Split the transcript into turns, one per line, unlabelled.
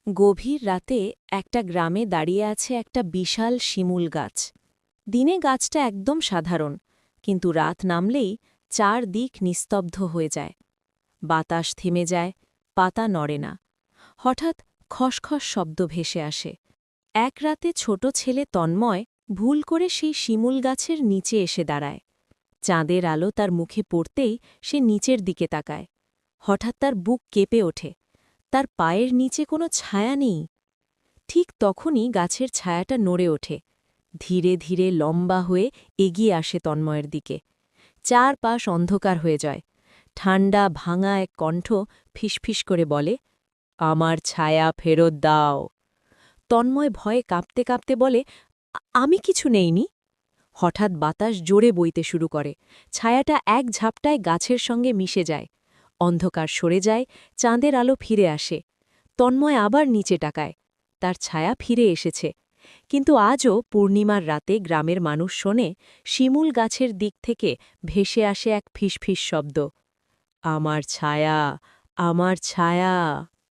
গভীর রাতে একটা গ্রামে দাঁড়িয়ে আছে একটা বিশাল শিমুল গাছ। দিনে গাছটা একদম সাধারণ, কিন্তু রাত নামলেই চারদিক নিস্তব্ধ হয়ে যায়। বাতাস থেমে যায়, পাতা নড়ে না। হঠাৎ খসখস শব্দ ভেসে আসে। এক রাতে ছোট ছেলে তন্ময় ভুল করে সেই শিমুল গাছের নিচে এসে দাঁড়ায়। চাঁদের আলো তার মুখে পড়তেই সে নিচের দিকে তাকায়। হঠাৎ তার বুক কেঁপে ওঠে। তার পায়ের নিচে কোনো ছায়া নেই। ঠিক তখনই গাছের ছায়াটা নড়ে ওঠে, ধীরে ধীরে লম্বা হয়ে এগিয়ে আসে তন্ময়ের দিকে। চারপাশ অন্ধকার হয়ে যায়। ঠান্ডা ভাঙা এক কণ্ঠ ফিসফিস করে বলে, আমার ছায়া ফেরত দাও। তন্ময় ভয়ে কাঁপতে কাঁপতে বলে, আমি কিছু নেইনি। হঠাৎ বাতাস জোরে বইতে শুরু করে। ছায়াটা এক ঝাপটায় গাছের সঙ্গে মিশে যায়। অন্ধকার সরে যায়, চাঁদের আলো ফিরে আসে। তন্ময় আবার নিচে তাকায়। তার ছায়া ফিরে এসেছে। কিন্তু আজও পূর্ণিমার রাতে গ্রামের মানুষ শোনে শিমুল গাছের দিক থেকে ভেসে আসে এক ফিসফিস শব্দ, আমার ছায়া, আমার ছায়া।